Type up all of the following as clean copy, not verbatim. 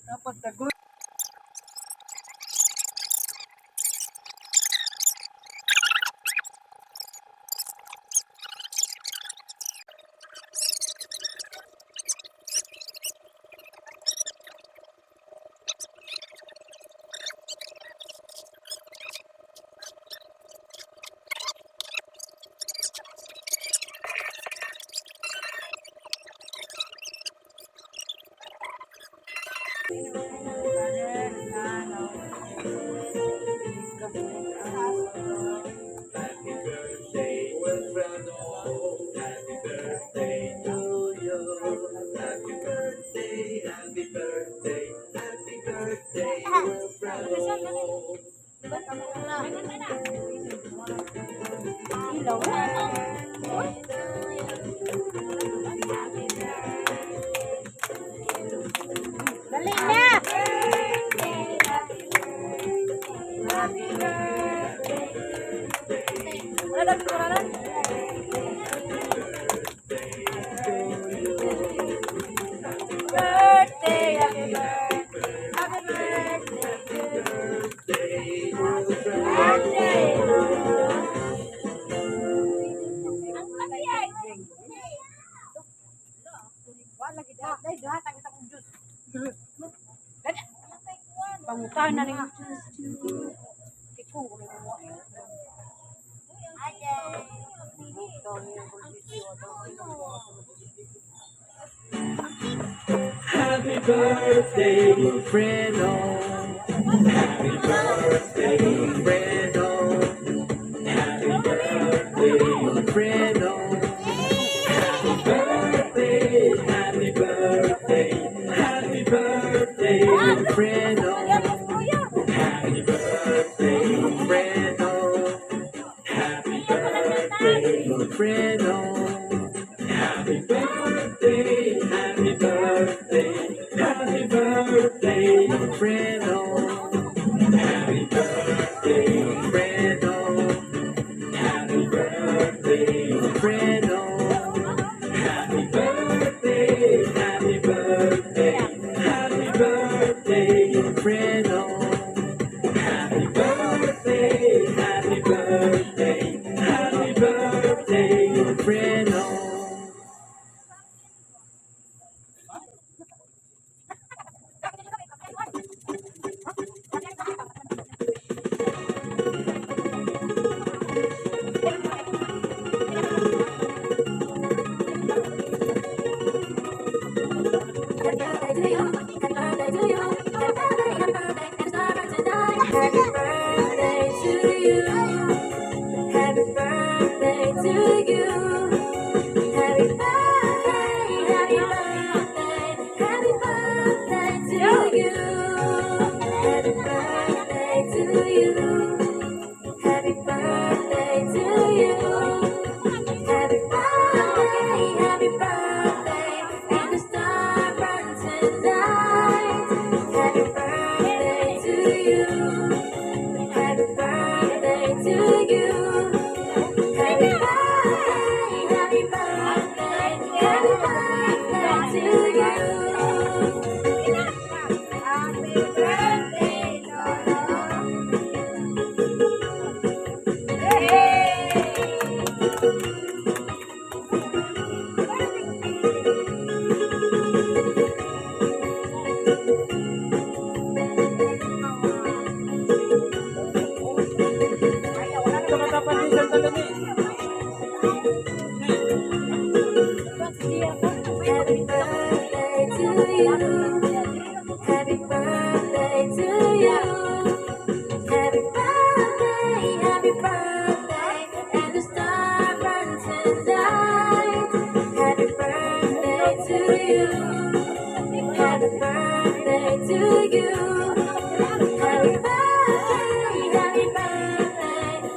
Dapat dagon. Happy birthday, Wilfredo. Happy birthday to you. Happy birthday, happy birthday, happy birthday, Wilfredo. Dali na! Wala dapat kuralan? Birthday, happy birthday, pangutahan na rin. Tikong kung mo. Happy birthday, Wilfredo. Happy birthday, Wilfredo. Happy birthday, Wilfredo. Happy birthday, happy birthday, happy birthday, Wilfredo. Happy birthday, Wilfredo. Happy birthday, Wilfredo. Happy birthday, happy birthday, happy birthday, Wilfredo. Happy birthday, Wilfredo. Happy birthday, Wilfredo. Happy birthday, happy birthday, happy birthday, Wilfredo. Happy birthday, happy birthday, happy birthday, Wilfredo.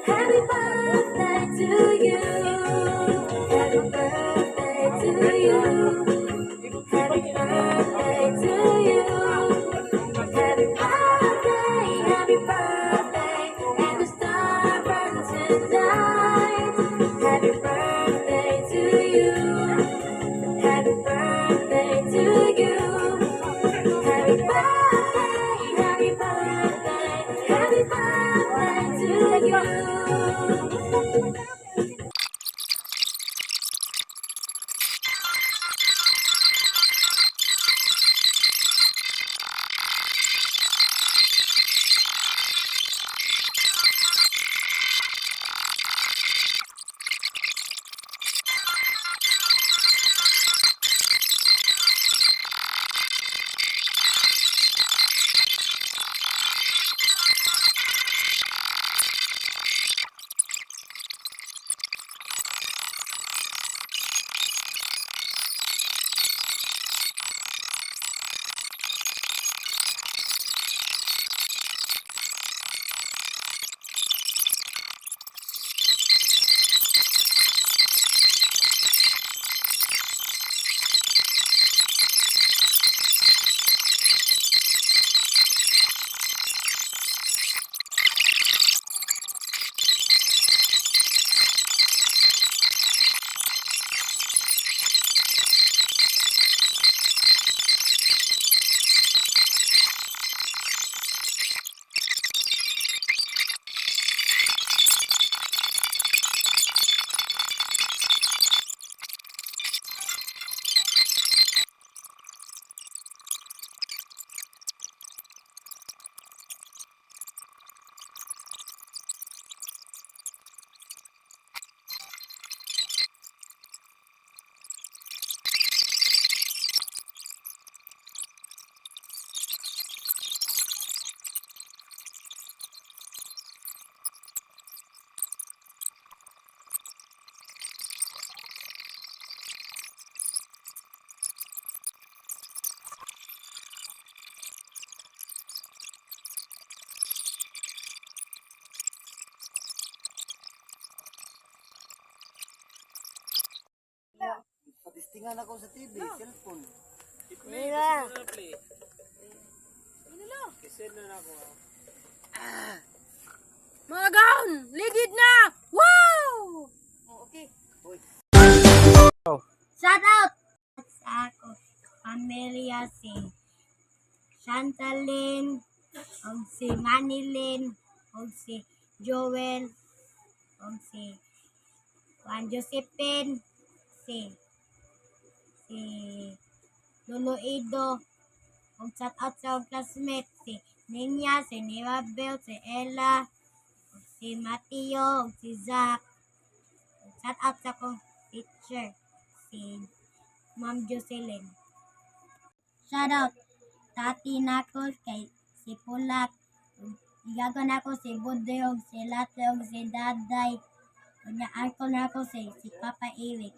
Happy birthday to you. Tingnan ako sa TV, cellphone. Mira. Mga gaon, ligid na! Wow! Okay. Shout out sa ako, pamilya si Chantalyn, o si Manilyn, o si Joel, o si Juan Josephine, si Lolo Ido, o shout out sa akong classmate, si Ninya, si Mirabel, si Ella, o si Mateo, o si Zach. Shout out sa akong teacher, si Ma'am Jocelyn. Shout out tati nako kay si Pulak. Igagon ako si Budre og si Latre og si Daday. Unya uncle nako si Papa Eric.